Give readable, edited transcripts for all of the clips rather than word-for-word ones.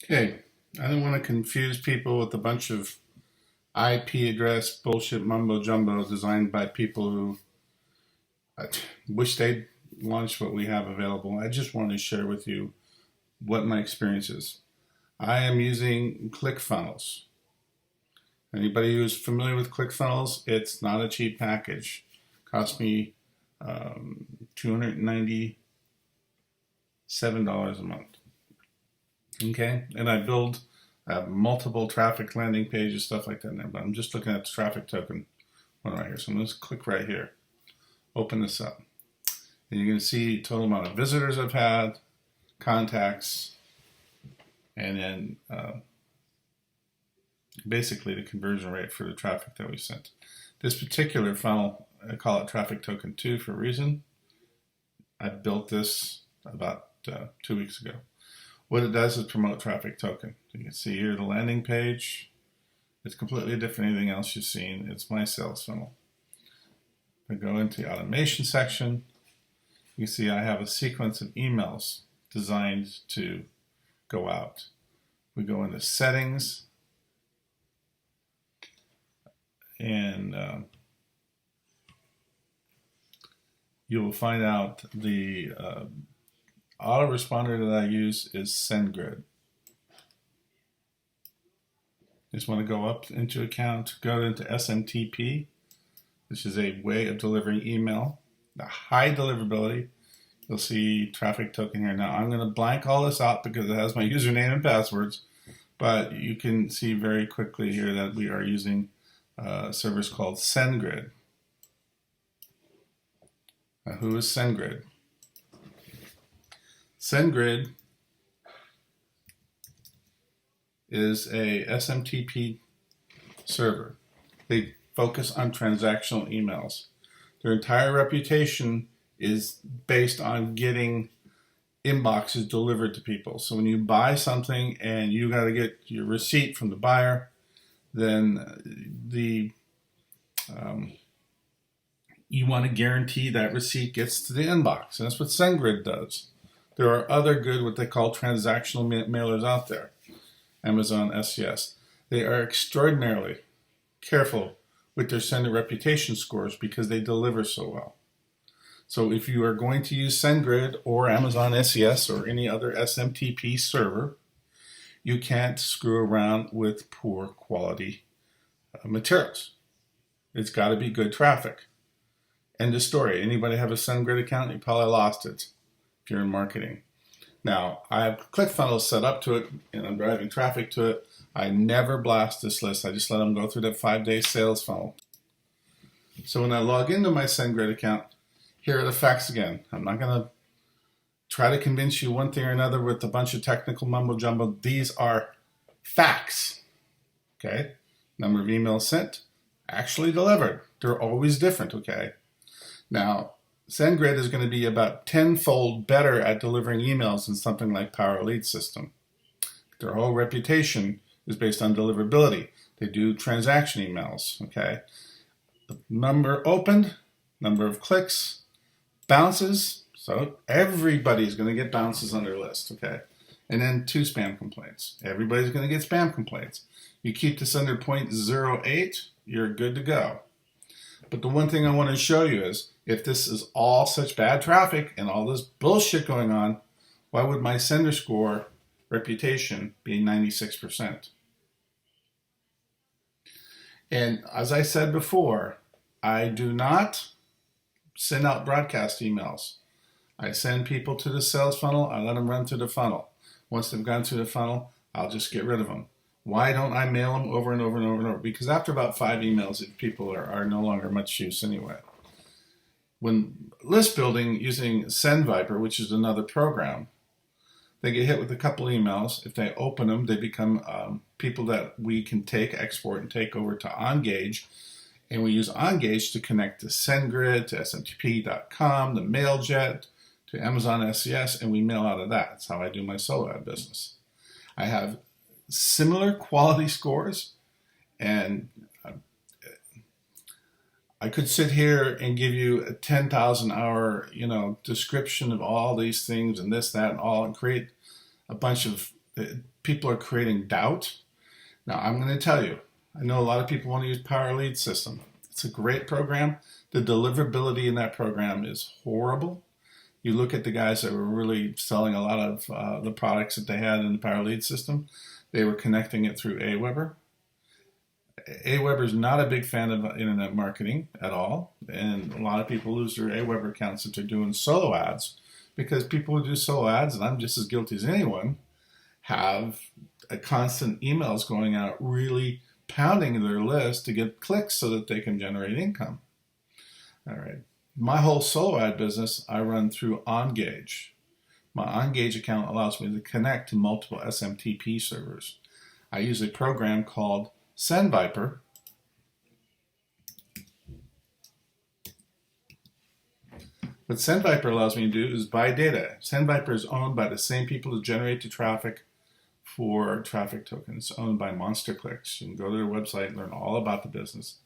Okay, I don't want to confuse people with a bunch of IP address bullshit mumbo jumbo designed by people who I wish they'd launch what we have available. I just want to share with you what my experience is. I am using ClickFunnels. Anybody who's familiar with ClickFunnels, it's not a cheap package. It cost me $297 a month. Okay, and I build multiple traffic landing pages, stuff like that in there, but I'm just looking at the traffic token one right here. So I'm going to click right here, open this up, and you can see total amount of visitors I've had, contacts, and then basically the conversion rate for the traffic that we sent. This particular funnel, I call it traffic token 2 for a reason. I built this about 2 weeks ago. What it does is promote traffic token. You can see here the landing page. It's completely different than anything else you've seen. It's my sales funnel. I go into the automation section. You see I have a sequence of emails designed to go out. We go into settings, and you will find out the autoresponder that I use is SendGrid. Just want to go up into account, go into SMTP, which is a way of delivering email. The high deliverability. You'll see traffic token here. Now I'm going to blank all this out because it has my username and passwords, but you can see very quickly here that we are using a service called SendGrid. Now, who is SendGrid? SendGrid is a SMTP server. They focus on transactional emails. Their entire reputation is based on getting inboxes delivered to people. So when you buy something and you got to get your receipt from the buyer, then you want to guarantee that receipt gets to the inbox. And that's what SendGrid does. There are other good, what they call transactional mailers out there. Amazon SES. They are extraordinarily careful with their sender reputation scores because they deliver so well. So if you are going to use SendGrid or Amazon SES or any other SMTP server, you can't screw around with poor quality materials. It's got to be good traffic. End of story. Anybody have a SendGrid account? You probably lost it if you're in marketing. Now, I have ClickFunnels set up to it, and I'm driving traffic to it. I never blast this list. I just let them go through that 5-day sales funnel. So when I log into my SendGrid account, here are the facts again. I'm not going to try to convince you one thing or another with a bunch of technical mumbo jumbo. These are facts. Okay? Number of emails sent, actually delivered. They're always different, okay? Now, SendGrid is going to be about 10-fold better at delivering emails than something like Power Lead System. Their whole reputation is based on deliverability. They do transaction emails, okay? The number opened, number of clicks, bounces, so everybody's going to get bounces on their list, okay? And then 2 spam complaints. Everybody's going to get spam complaints. You keep this under 0.08, you're good to go. But the one thing I want to show you is, if this is all such bad traffic and all this bullshit going on, why would my sender score reputation be 96%? And as I said before, I do not send out broadcast emails. I send people to the sales funnel. I let them run through the funnel. Once they've gone through the funnel, I'll just get rid of them. Why don't I mail them over and over and over and over? Because after about 5 emails, people are no longer much use anyway. When list building using SendViper, which is another program, they get hit with a couple emails. If they open them, they become people that we can export and take over to Engage. And we use Engage to connect to SendGrid, to smtp.com, to MailJet, to Amazon SES, and we mail out of that. That's how I do my solo ad business. I have similar quality scores, and I could sit here and give you a 10,000 hour, description of all these things and this, that, and all, and create a bunch of people are creating doubt. Now, I'm going to tell you, I know a lot of people want to use Power Lead System. It's a great program. The deliverability in that program is horrible. You look at the guys that were really selling a lot of the products that they had in the Power Lead System. They were connecting it through Aweber. Aweber is not a big fan of internet marketing at all, and a lot of people lose their Aweber accounts if they're doing solo ads, because people who do solo ads, and I'm just as guilty as anyone, have a constant emails going out really pounding their list to get clicks so that they can generate income. All right. My whole solo ad business, I run through OnGage. My OnGage account allows me to connect to multiple SMTP servers. I use a program called SendViper. What SendViper allows me to do is buy data. SendViper is owned by the same people who generate the traffic for traffic tokens. It's owned by MonsterClicks. You can go to their website and learn all about the business.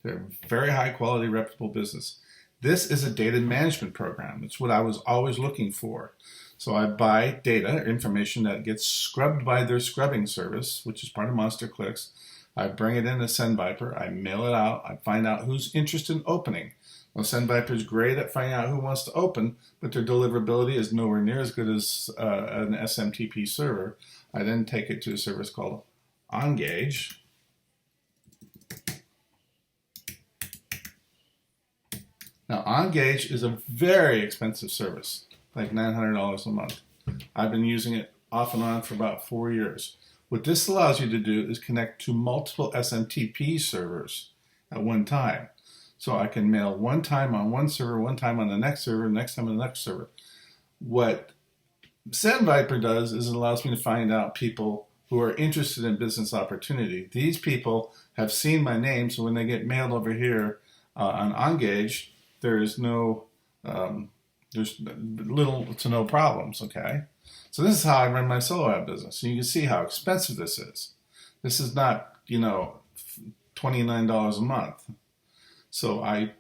They're a very high quality, reputable business. This is a data management program. It's what I was always looking for. So I buy data, information that gets scrubbed by their scrubbing service, which is part of MonsterClicks. I bring it into SendViper. I mail it out. I find out who's interested in opening. Well, SendViper is great at finding out who wants to open, but their deliverability is nowhere near as good as an SMTP server. I then take it to a service called OnGage. Now, OnGage is a very expensive service, like $900 a month. I've been using it off and on for about 4 years. What this allows you to do is connect to multiple SMTP servers at one time. So I can mail one time on one server, one time on the next server, next time on the next server. What SendViper does is it allows me to find out people who are interested in business opportunity. These people have seen my name, so when they get mailed over here on OnGage, there's little to no problems, okay? So this is how I run my solo ad business. And you can see how expensive this is. This is not, $29 a month. So I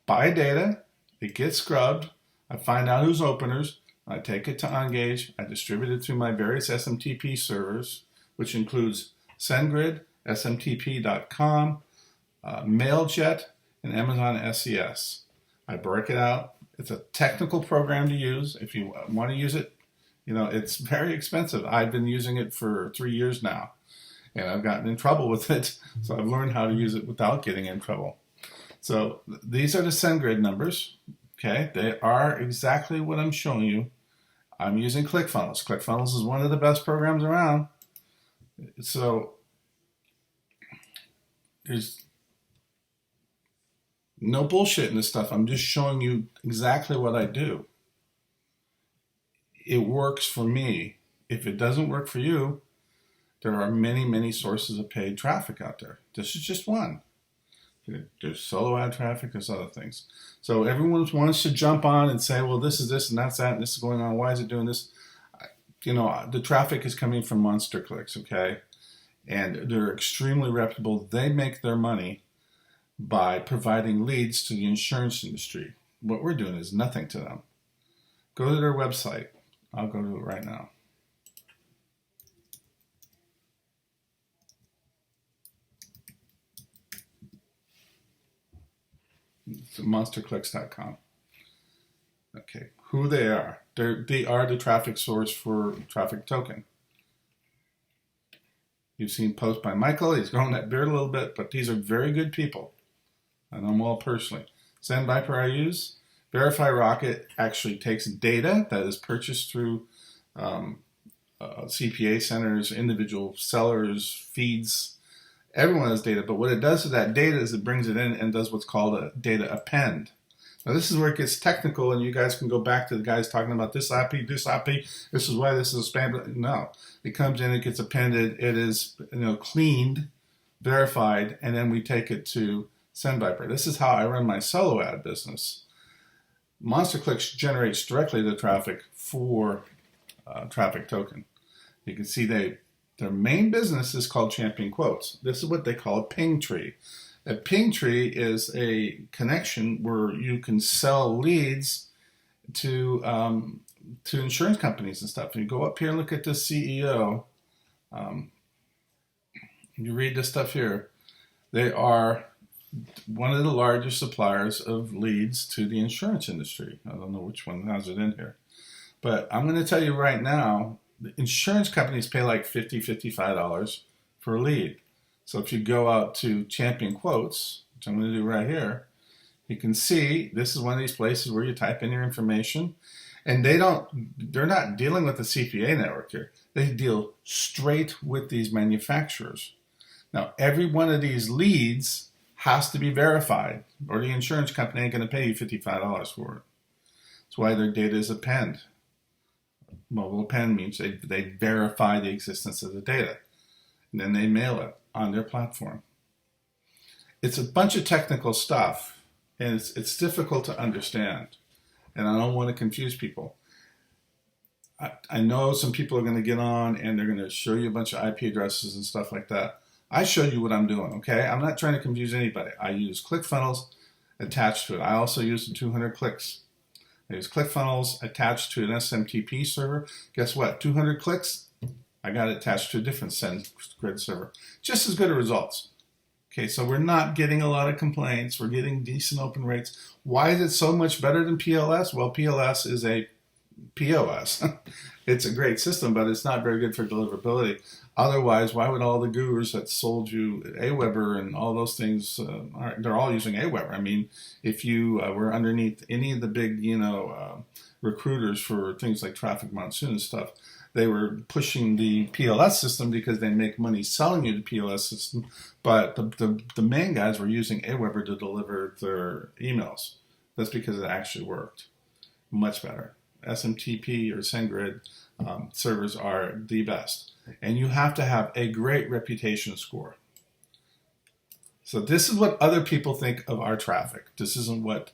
buy data, it gets scrubbed, I find out who's openers, I take it to OnGage, I distribute it through my various SMTP servers, which includes SendGrid, smtp.com, MailJet, and Amazon SES. I break it out. It's a technical program to use. If you want to use it, it's very expensive. I've been using it for 3 years now, and I've gotten in trouble with it, so I've learned how to use it without getting in trouble. So these are the SendGrid numbers. Okay, they are exactly what I'm showing you. I'm using ClickFunnels. ClickFunnels is one of the best programs around. So there's no bullshit in this stuff. I'm just showing you exactly what I do. It works for me. If it doesn't work for you, there are many, many sources of paid traffic out there. This is just one. There's solo ad traffic, there's other things. So everyone wants to jump on and say, well, this is this and that's that and this is going on. Why is it doing this? The traffic is coming from MonsterClicks, okay? And they're extremely reputable. They make their money by providing leads to the insurance industry. What we're doing is nothing to them. Go to their website. I'll go to it right now. It's monsterclicks.com. Okay, who they are. They are the traffic source for traffic token. You've seen posts by Michael. He's growing that beard a little bit, but these are very good people. I know them all personally. SendViper I use. Verify Rocket actually takes data that is purchased through CPA centers, individual sellers, feeds. Everyone has data, but what it does with that data is it brings it in and does what's called a data append. Now this is where it gets technical, and you guys can go back to the guys talking about this IP, this is why this is a spam. No, it comes in, it gets appended, it is cleaned, verified, and then we take it to SendViper. This is how I run my solo ad business. MonsterClicks generates directly the traffic for traffic token. You can see their main business is called Champion Quotes. This is what they call a ping tree. A ping tree is a connection where you can sell leads to insurance companies and stuff. And you go up here and look at the CEO Um, you read this stuff here. They are one of the largest suppliers of leads to the insurance industry. I don't know which one has it in here. But I'm going to tell you right now, the insurance companies pay like $50, $55 for a lead. So if you go out to Champion Quotes, which I'm going to do right here, you can see this is one of these places where you type in your information. And they're not dealing with the CPA network here. They deal straight with these manufacturers. Now, every one of these leads has to be verified, or the insurance company ain't going to pay you $55 for it. That's why their data is append. Mobile append means they verify the existence of the data, and then they mail it on their platform. It's a bunch of technical stuff, and it's difficult to understand, and I don't want to confuse people. I know some people are going to get on, and they're going to show you a bunch of IP addresses and stuff like that. I show you what I'm doing, okay? I'm not trying to confuse anybody. I use ClickFunnels attached to it. I also use the 200 clicks. I use ClickFunnels attached to an SMTP server. Guess what? 200 clicks, I got it attached to a different SendGrid server. Just as good results. Okay, so we're not getting a lot of complaints. We're getting decent open rates. Why is it so much better than PLS? Well, PLS is a POS. It's a great system, but it's not very good for deliverability. Otherwise, why would all the gurus that sold you Aweber and all those things, they're all using Aweber. I mean, if you were underneath any of the big, recruiters for things like Traffic Monsoon and stuff, they were pushing the PLS system because they make money selling you the PLS system. But the main guys were using Aweber to deliver their emails. That's because it actually worked much better. SMTP or SendGrid servers are the best. And you have to have a great reputation score. So this is what other people think of our traffic. This isn't what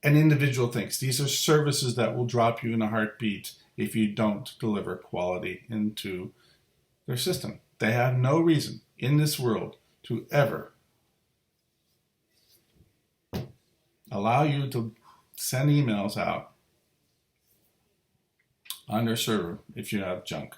an individual thinks. These are services that will drop you in a heartbeat if you don't deliver quality into their system. They have no reason in this world to ever allow you to send emails out on their server if you have junk.